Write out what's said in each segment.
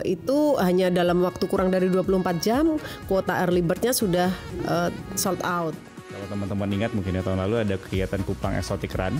Itu hanya dalam waktu kurang dari 24 jam, kuota early bird-nya sudah sold out. Kalau teman-teman ingat mungkin tahun lalu ada kegiatan Kupang Exotic Run,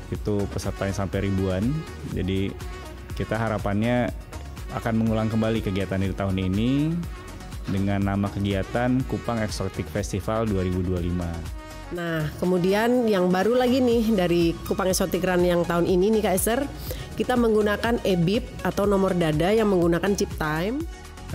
itu pesertanya sampai ribuan. Jadi kita harapannya akan mengulang kembali kegiatan di tahun ini dengan nama kegiatan Kupang Exotic Festival 2025. Nah, kemudian yang baru lagi nih dari Kupang Exotic Run yang tahun ini nih Kak Esther, kita menggunakan EBIP atau nomor dada yang menggunakan chip time.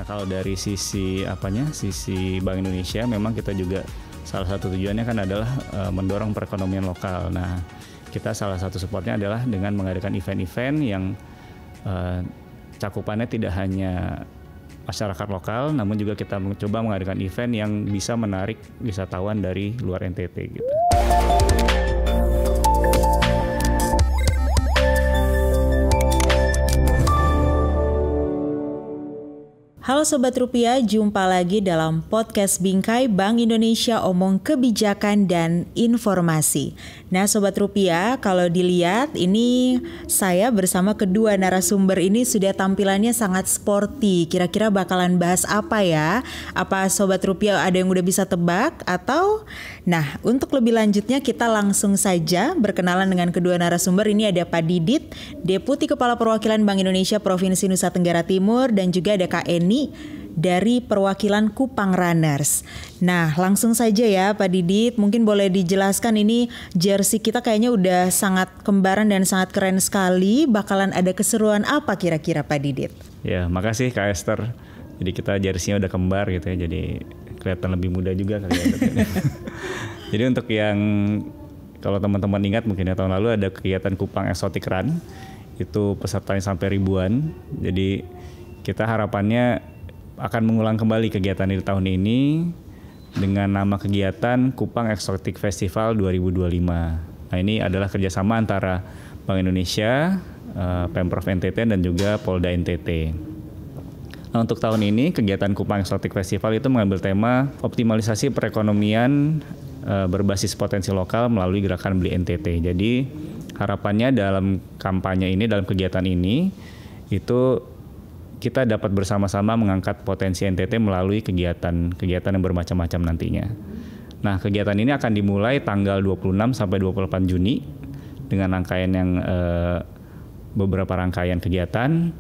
Nah, kalau dari sisi sisi Bank Indonesia memang kita juga salah satu tujuannya kan adalah mendorong perekonomian lokal. Nah, kita salah satu supportnya adalah dengan mengadakan event-event yang cakupannya tidak hanya masyarakat lokal, namun juga kita mencoba mengadakan event yang bisa menarik wisatawan dari luar NTT gitu. Halo Sobat Rupiah, jumpa lagi dalam podcast Bingkai Bank Indonesia Omong Kebijakan dan Informasi. Nah Sobat Rupiah, kalau dilihat ini saya bersama kedua narasumber ini sudah tampilannya sangat sporty. Kira-kira bakalan bahas apa ya? Apa Sobat Rupiah ada yang udah bisa tebak atau? Nah untuk lebih lanjutnya kita langsung saja berkenalan dengan kedua narasumber. Ini ada Pak Didit, Deputi Kepala Perwakilan Bank Indonesia Provinsi Nusa Tenggara Timur, dan juga ada Kak Eni dari perwakilan Kupang Runners. Nah langsung saja ya Pak Didit, mungkin boleh dijelaskan ini jersey kita kayaknya udah sangat kembaran dan sangat keren sekali. Bakalan ada keseruan apa kira-kira Pak Didit? Ya makasih Kak Esther. Jadi kita jersey-nya udah kembar gitu ya, jadi kelihatan lebih muda juga kali ya. Jadi untuk yang kalau teman-teman ingat mungkin tahun lalu ada kegiatan Kupang Exotic Run, itu pesertanya sampai ribuan. Jadi kita harapannya akan mengulang kembali kegiatan di tahun ini dengan nama kegiatan Kupang Exotic Festival 2025. Nah ini adalah kerjasama antara Bank Indonesia, Pemprov NTT dan juga Polda NTT. Nah untuk tahun ini kegiatan Kupang Exotic Festival itu mengambil tema optimalisasi perekonomian berbasis potensi lokal melalui gerakan Beli NTT. Jadi harapannya dalam kampanye ini, dalam kegiatan ini itu kita dapat bersama-sama mengangkat potensi NTT melalui kegiatan yang bermacam-macam nantinya. Nah, kegiatan ini akan dimulai tanggal 26 sampai 28 Juni dengan rangkaian yang beberapa rangkaian kegiatan,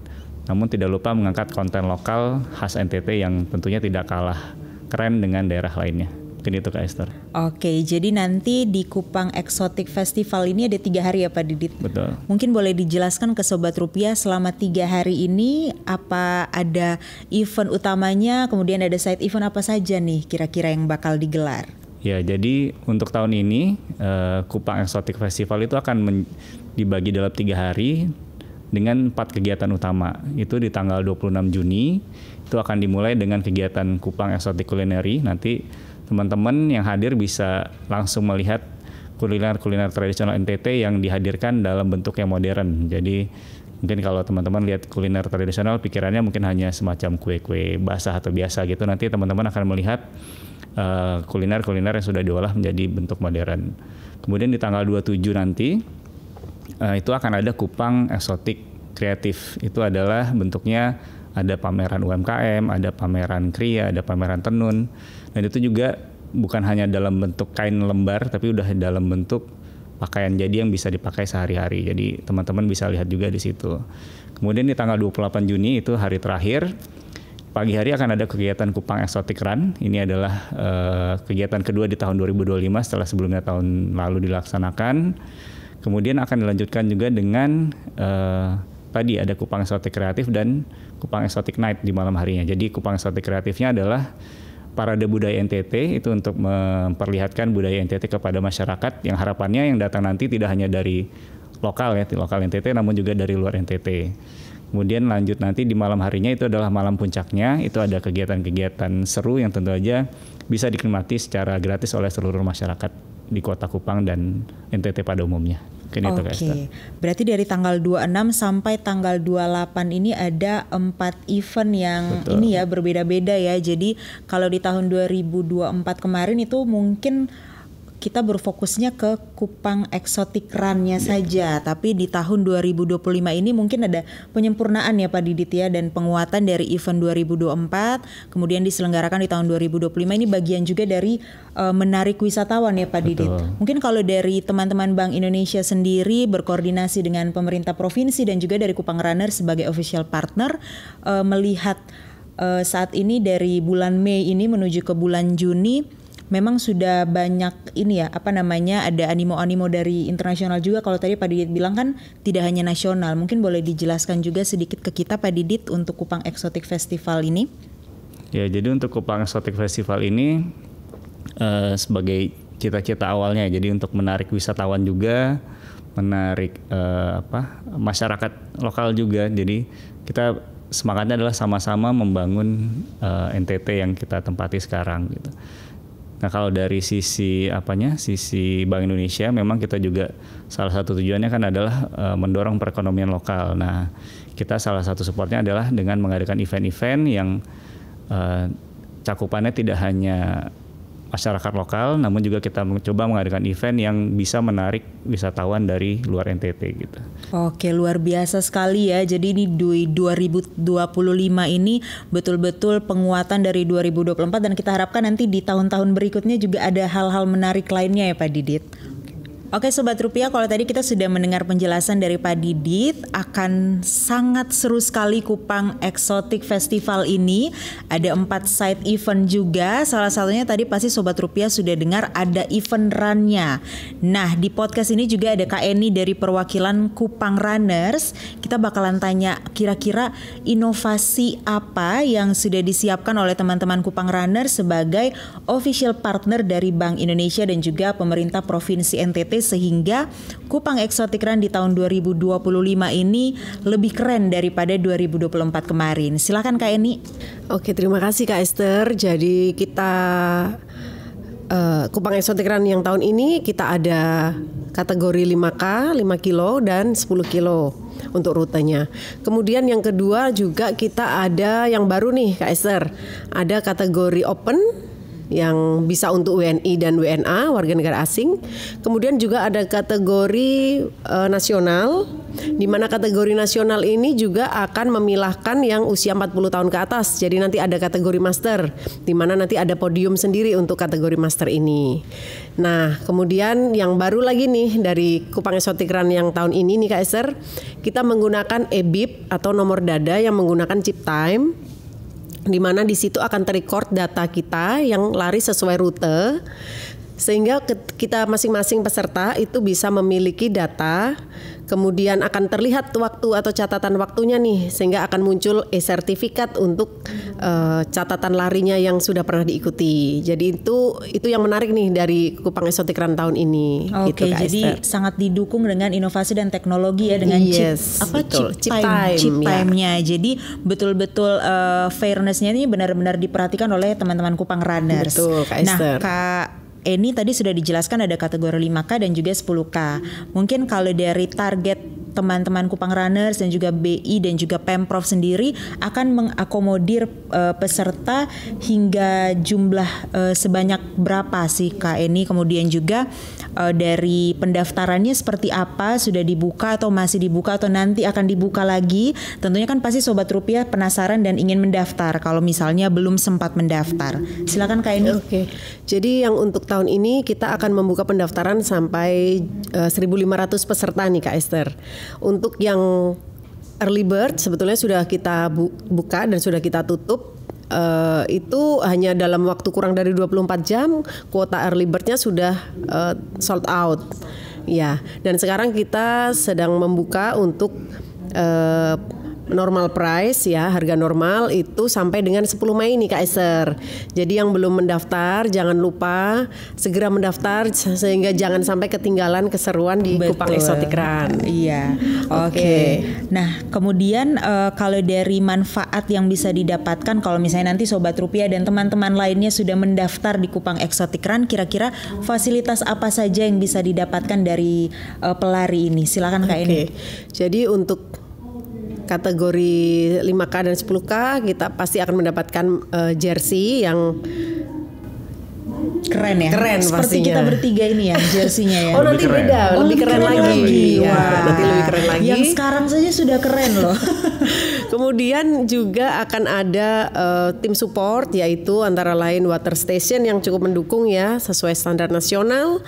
namun tidak lupa mengangkat konten lokal khas NTT yang tentunya tidak kalah keren dengan daerah lainnya. Mungkin itu Kak Esther. Oke, jadi nanti di Kupang Exotic Festival ini ada 3 hari ya Pak Didit? Betul. Mungkin boleh dijelaskan ke Sobat Rupiah selama 3 hari ini apa ada event utamanya, kemudian ada side event apa saja nih kira-kira yang bakal digelar? Ya, jadi untuk tahun ini Kupang Exotic Festival itu akan dibagi dalam 3 hari dengan 4 kegiatan utama. Itu di tanggal 26 Juni, itu akan dimulai dengan kegiatan Kupang Exotic Culinary. Nanti teman-teman yang hadir bisa langsung melihat kuliner tradisional NTT yang dihadirkan dalam bentuk yang modern. Jadi mungkin kalau teman-teman lihat kuliner tradisional pikirannya mungkin hanya semacam kue-kue basah atau biasa gitu. Nanti teman-teman akan melihat kuliner yang sudah diolah menjadi bentuk modern. Kemudian di tanggal 27 nanti itu akan ada Kupang Exotic Kreatif. Itu adalah bentuknya ada pameran UMKM, ada pameran kriya, ada pameran tenun. Dan itu juga bukan hanya dalam bentuk kain lembar, tapi udah dalam bentuk pakaian jadi yang bisa dipakai sehari-hari. Jadi teman-teman bisa lihat juga di situ. Kemudian di tanggal 28 Juni itu hari terakhir, pagi hari akan ada kegiatan Kupang Exotic Run. Ini adalah kegiatan kedua di tahun 2025 setelah sebelumnya tahun lalu dilaksanakan. Kemudian akan dilanjutkan juga dengan tadi ada Kupang Exotic Kreatif dan Kupang Exotic Night di malam harinya. Jadi Kupang Exotic Kreatifnya adalah parade budaya NTT, itu untuk memperlihatkan budaya NTT kepada masyarakat yang harapannya yang datang nanti tidak hanya dari lokal NTT namun juga dari luar NTT. Kemudian lanjut nanti di malam harinya itu adalah malam puncaknya, itu ada kegiatan-kegiatan seru yang tentu aja bisa dinikmati secara gratis oleh seluruh masyarakat di Kota Kupang dan NTT pada umumnya. Oke, berarti dari tanggal 26 sampai tanggal 28 ini ada 4 event yang Betul. Ini ya berbeda-beda ya. Jadi kalau di tahun 2024 kemarin itu mungkin kita berfokusnya ke Kupang Exotic Run-nya saja. Tapi di tahun 2025 ini mungkin ada penyempurnaan ya Pak Didit ya, dan penguatan dari event 2024 kemudian diselenggarakan di tahun 2025 ini bagian juga dari menarik wisatawan ya Pak Didit. Mungkin kalau dari teman-teman Bank Indonesia sendiri berkoordinasi dengan pemerintah provinsi dan juga dari Kupang Runner sebagai official partner, melihat saat ini dari bulan Mei ini menuju ke bulan Juni memang sudah banyak ini ya, ada animo-animo dari internasional juga. Kalau tadi Pak Didit bilang kan tidak hanya nasional, mungkin boleh dijelaskan juga sedikit ke kita Pak Didit untuk Kupang Exotic Festival ini. Ya, jadi untuk Kupang Exotic Festival ini sebagai cita-cita awalnya, jadi untuk menarik wisatawan juga, menarik masyarakat lokal juga. Jadi kita semangatnya adalah sama-sama membangun NTT yang kita tempati sekarang gitu. Nah, kalau dari sisi sisi Bank Indonesia memang kita juga salah satu tujuannya kan adalah mendorong perekonomian lokal. Nah, kita salah satu supportnya adalah dengan mengadakan event-event yang cakupannya tidak hanya masyarakat lokal, namun juga kita mencoba mengadakan event yang bisa menarik wisatawan dari luar NTT gitu. Oke, luar biasa sekali ya. Jadi ini 2025 ini betul-betul penguatan dari 2024 dan kita harapkan nanti di tahun-tahun berikutnya juga ada hal-hal menarik lainnya ya Pak Didit. Oke Sobat Rupiah, kalau tadi kita sudah mendengar penjelasan dari Pak Didit, akan sangat seru sekali Kupang Exotic Festival ini. Ada 4 side event juga, salah satunya tadi pasti Sobat Rupiah sudah dengar ada event run-nya. Nah, di podcast ini juga ada Kak Eni dari perwakilan Kupang Runners. Kita bakalan tanya kira-kira inovasi apa yang sudah disiapkan oleh teman-teman Kupang Runners sebagai official partner dari Bank Indonesia dan juga pemerintah Provinsi NTT, sehingga Kupang Exotic Run di tahun 2025 ini lebih keren daripada 2024 kemarin. Silakan Kak Eni. Oke, terima kasih Kak Esther. Jadi kita Kupang Exotic Run yang tahun ini kita ada kategori 5K, 5 kilo dan 10 kilo untuk rutenya. Kemudian yang kedua juga kita ada yang baru nih Kak Esther. Ada kategori open yang bisa untuk WNI dan WNA, warga negara asing. Kemudian juga ada kategori nasional, di mana kategori nasional ini juga akan memilahkan yang usia 40 tahun ke atas. Jadi nanti ada kategori master, di mana nanti ada podium sendiri untuk kategori master ini. Nah, kemudian yang baru lagi nih dari Kupang Exotic Run yang tahun ini nih Kak Esther, kita menggunakan EBIP atau nomor dada yang menggunakan chip time, di mana di situ akan terrecord data kita yang lari sesuai rute, sehingga kita masing-masing peserta itu bisa memiliki data, kemudian akan terlihat waktu atau catatan waktunya nih, sehingga akan muncul e-sertifikat untuk catatan larinya yang sudah pernah diikuti. Jadi itu yang menarik nih dari Kupang Exotic Run tahun ini. Oke, gitu, jadi sangat didukung dengan inovasi dan teknologi ya, dengan chip time-nya. Jadi betul-betul fairness-nya ini benar-benar diperhatikan oleh teman-teman Kupang Runners. Betul, Kak Esther. Nah, Kak Eni tadi sudah dijelaskan ada kategori 5K dan juga 10K. Mungkin kalau dari target teman-teman Kupang Runners dan juga BI dan juga Pemprov sendiri akan mengakomodir peserta hingga jumlah sebanyak berapa sih Kak Eni? Kemudian juga dari pendaftarannya seperti apa? Sudah dibuka atau masih dibuka atau nanti akan dibuka lagi? Tentunya kan pasti Sobat Rupiah penasaran dan ingin mendaftar kalau misalnya belum sempat mendaftar. Silakan Kak Eni. Oke. Jadi yang untuk tahun ini kita akan membuka pendaftaran sampai 1.500 peserta nih Kak Esther. Untuk yang early bird sebetulnya sudah kita buka dan sudah kita tutup. Itu hanya dalam waktu kurang dari 24 jam kuota early bird-nya sudah sold out. Ya, dan sekarang kita sedang membuka untuk normal price ya, harga normal itu sampai dengan 10 Mei nih Kak Esther. Jadi yang belum mendaftar jangan lupa segera mendaftar sehingga jangan sampai ketinggalan keseruan di Kupang Exotic Run. Iya. Oke. Nah, kemudian kalau dari manfaat yang bisa didapatkan kalau misalnya nanti Sobat Rupiah dan teman-teman lainnya sudah mendaftar di Kupang Exotic Run, kira-kira fasilitas apa saja yang bisa didapatkan dari pelari ini? Silakan Kak Eni. Jadi untuk kategori 5K dan 10K kita pasti akan mendapatkan jersey yang Keren ya. Keren Seperti pastinya. kita bertiga ini ya jersey-nya ya. Oh nanti keren. beda, lebih keren lagi. Ya, Wah. nanti lebih keren lagi. Yang sekarang saja sudah keren loh. Kemudian juga akan ada tim support, yaitu antara lain water station yang cukup mendukung ya sesuai standar nasional.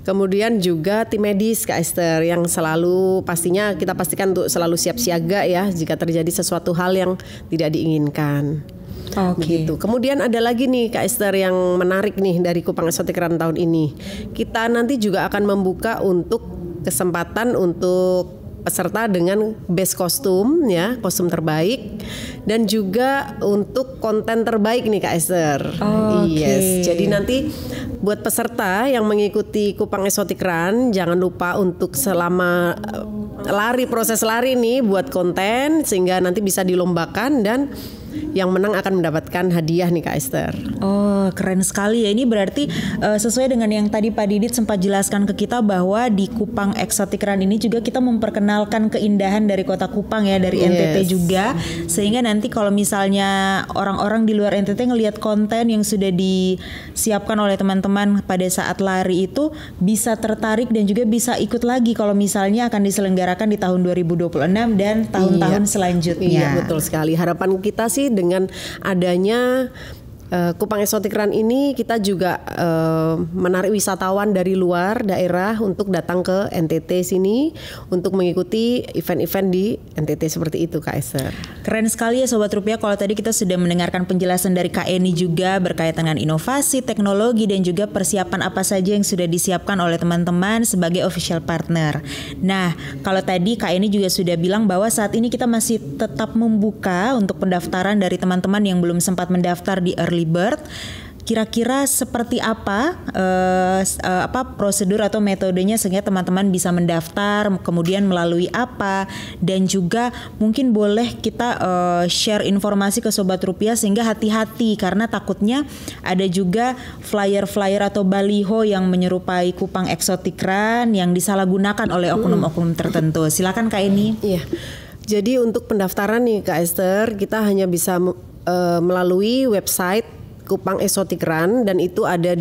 Kemudian juga tim medis Kak Esther yang selalu pastinya kita pastikan untuk selalu siap siaga ya jika terjadi sesuatu hal yang tidak diinginkan. Oke. Begitu. Kemudian ada lagi nih Kak Esther yang menarik nih dari Kupang Exotic Run tahun ini. Kita nanti juga akan membuka untuk kesempatan untuk peserta dengan best kostum ya, kostum terbaik dan juga untuk konten terbaik nih Kak Esther. Yes. Jadi nanti buat peserta yang mengikuti Kupang Exotic Run jangan lupa untuk selama proses lari nih buat konten sehingga nanti bisa dilombakan dan yang menang akan mendapatkan hadiah nih Kak Esther. Oh, keren sekali ya. Ini berarti sesuai dengan yang tadi Pak Didit sempat jelaskan ke kita bahwa di Kupang Exotic Run ini juga kita memperkenalkan keindahan dari kota Kupang ya, dari NTT juga. Sehingga nanti kalau misalnya orang-orang di luar NTT ngelihat konten yang sudah disiapkan oleh teman-teman pada saat lari itu bisa tertarik dan juga bisa ikut lagi kalau misalnya akan diselenggarakan di tahun 2026 dan tahun-tahun selanjutnya. Iya, betul sekali. Harapan kita sih dengan adanya Kupang Exotic Run ini kita juga menarik wisatawan dari luar daerah untuk datang ke NTT sini untuk mengikuti event-event di NTT seperti itu Kak Esther. Keren sekali ya Sobat Rupiah, kalau tadi kita sudah mendengarkan penjelasan dari Kak Eni juga berkaitan dengan inovasi, teknologi dan juga persiapan apa saja yang sudah disiapkan oleh teman-teman sebagai official partner. Nah, kalau tadi Kak Eni juga sudah bilang bahwa saat ini kita masih tetap membuka untuk pendaftaran dari teman-teman yang belum sempat mendaftar di Early Bird. Kira-kira seperti apa prosedur atau metodenya sehingga teman-teman bisa mendaftar, kemudian melalui apa, dan juga mungkin boleh kita share informasi ke Sobat Rupiah sehingga hati-hati karena takutnya ada juga flyer-flyer atau baliho yang menyerupai Kupang Exotic Run yang disalahgunakan oleh oknum-oknum tertentu. Silakan Kak Eni. Iya. Jadi untuk pendaftaran nih Kak Esther, kita hanya bisa melalui website Kupang Exotic Run dan itu ada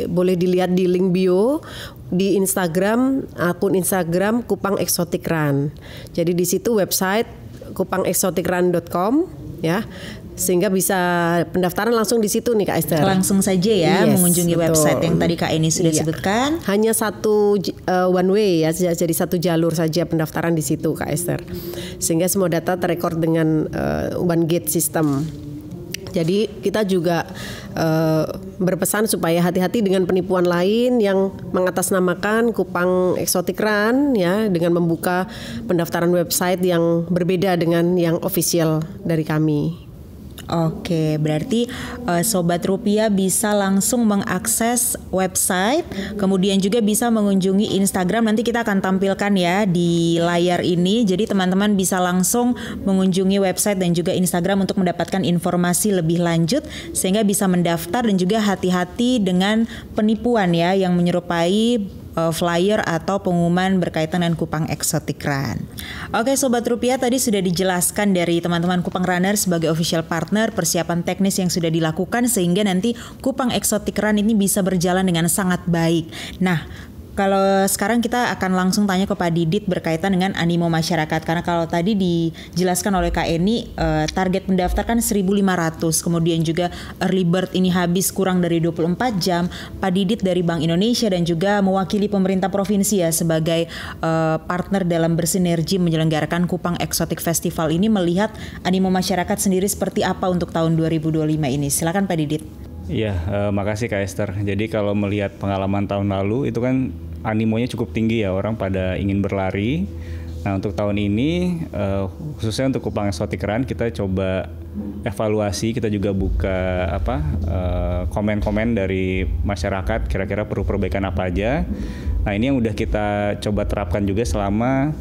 boleh dilihat di link bio di Instagram, akun Instagram Kupang Exotic Run. Jadi di situ website kupangexoticrun.com ya. Sehingga bisa pendaftaran langsung di situ nih Kak Esther. Langsung saja ya mengunjungi betul. Website yang tadi Kak Eni sudah sebutkan. Hanya satu one way ya, jadi satu jalur saja pendaftaran di situ Kak Esther. Sehingga semua data terekord dengan one gate system. Jadi kita juga berpesan supaya hati-hati dengan penipuan lain yang mengatasnamakan Kupang Exotic Run ya dengan membuka pendaftaran website yang berbeda dengan yang official dari kami. Oke, berarti Sobat Rupiah bisa langsung mengakses website, kemudian juga bisa mengunjungi Instagram. Nanti kita akan tampilkan ya di layar ini. Jadi teman-teman bisa langsung mengunjungi website dan juga Instagram untuk mendapatkan informasi lebih lanjut sehingga bisa mendaftar dan juga hati-hati dengan penipuan ya yang menyerupai flyer atau pengumuman berkaitan dengan Kupang Exotic Run. Oke Sobat Rupiah, tadi sudah dijelaskan dari teman-teman Kupang Runner sebagai official partner persiapan teknis yang sudah dilakukan sehingga nanti Kupang Exotic Run ini bisa berjalan dengan sangat baik. Nah, kalau sekarang kita akan langsung tanya ke Pak Didit berkaitan dengan animo masyarakat. Karena kalau tadi dijelaskan oleh Kak Eni, target pendaftar kan 1.500. Kemudian juga early bird ini habis kurang dari 24 jam. Pak Didit dari Bank Indonesia dan juga mewakili pemerintah provinsi ya sebagai partner dalam bersinergi menyelenggarakan Kupang Exotic Festival ini, melihat animo masyarakat sendiri seperti apa untuk tahun 2025 ini. Silakan Pak Didit. Iya, makasih Kak Esther. Jadi kalau melihat pengalaman tahun lalu itu kan animonya cukup tinggi ya, orang pada ingin berlari. Nah untuk tahun ini khususnya untuk Kupang Exotic Run kita coba evaluasi, kita juga buka komen-komen dari masyarakat kira-kira perlu perbaikan apa aja. Nah ini yang udah kita coba terapkan juga selama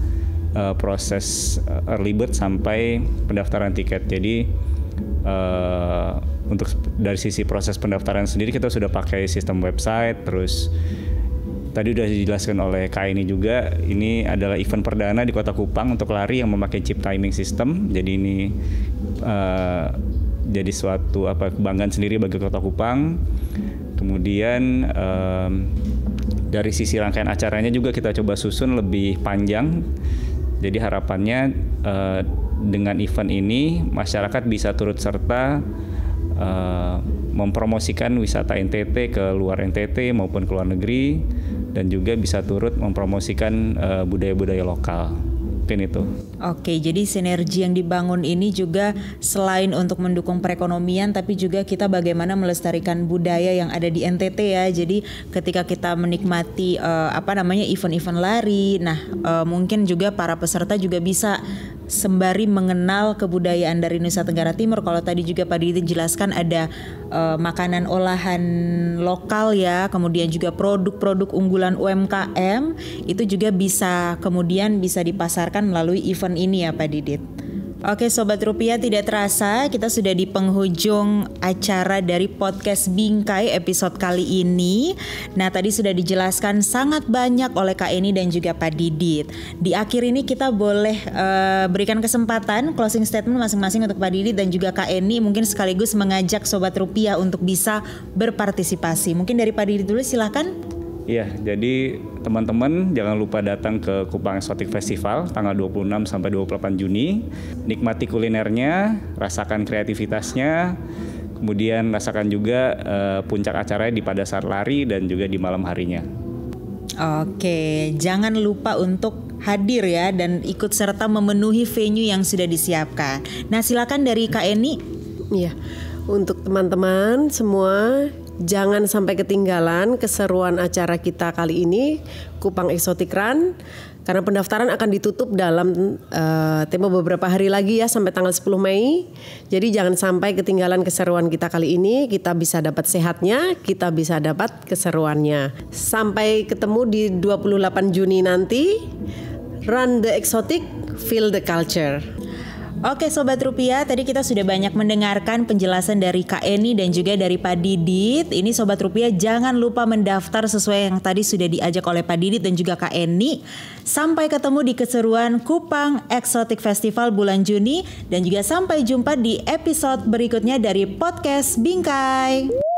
proses early bird sampai pendaftaran tiket. Jadi untuk dari sisi proses pendaftaran sendiri kita sudah pakai sistem website, terus tadi udah dijelaskan oleh Kak Eni juga, ini adalah event perdana di Kota Kupang untuk lari yang memakai chip timing system. Jadi ini jadi suatu kebanggaan sendiri bagi Kota Kupang. Kemudian dari sisi rangkaian acaranya juga kita coba susun lebih panjang. Jadi harapannya dengan event ini masyarakat bisa turut serta mempromosikan wisata NTT ke luar NTT maupun ke luar negeri, dan juga bisa turut mempromosikan budaya-budaya lokal. Mungkin itu. Oke, jadi sinergi yang dibangun ini juga selain untuk mendukung perekonomian, tapi juga kita bagaimana melestarikan budaya yang ada di NTT ya. Jadi ketika kita menikmati event-event lari, mungkin juga para peserta juga bisa sembari mengenal kebudayaan dari Nusa Tenggara Timur. Kalau tadi juga Pak Didi jelaskan ada makanan olahan lokal ya, kemudian juga produk-produk unggulan UMKM, itu juga bisa kemudian bisa dipasarkan melalui event ini ya Pak Didit. Oke Sobat Rupiah, tidak terasa kita sudah di penghujung acara dari podcast Bingkai episode kali ini. Nah tadi sudah dijelaskan sangat banyak oleh Kak Eni dan juga Pak Didit. Di akhir ini kita boleh berikan kesempatan closing statement masing-masing untuk Pak Didit dan juga Kak Eni, mungkin sekaligus mengajak Sobat Rupiah untuk bisa berpartisipasi. Mungkin dari Pak Didit dulu, silahkan. Iya, jadi teman-teman jangan lupa datang ke Kupang Exotic Festival tanggal 26 sampai 28 Juni. Nikmati kulinernya, rasakan kreativitasnya, kemudian rasakan juga puncak acaranya pada saat lari dan juga di malam harinya. Oke, jangan lupa untuk hadir ya dan ikut serta memenuhi venue yang sudah disiapkan. Nah, silakan dari Kak Eni. Iya, untuk teman-teman semua, jangan sampai ketinggalan keseruan acara kita kali ini, Kupang Exotic Run, karena pendaftaran akan ditutup dalam tempo beberapa hari lagi ya, sampai tanggal 10 Mei. Jadi jangan sampai ketinggalan keseruan kita kali ini. Kita bisa dapat sehatnya, kita bisa dapat keseruannya. Sampai ketemu di 28 Juni nanti. Run the exotic, feel the culture. Oke Sobat Rupiah, tadi kita sudah banyak mendengarkan penjelasan dari Kak Eni dan juga dari Pak Didit. Ini Sobat Rupiah jangan lupa mendaftar sesuai yang tadi sudah diajak oleh Pak Didit dan juga Kak Eni. Sampai ketemu di keseruan Kupang Exotic Festival bulan Juni. Dan juga sampai jumpa di episode berikutnya dari podcast Bingkai.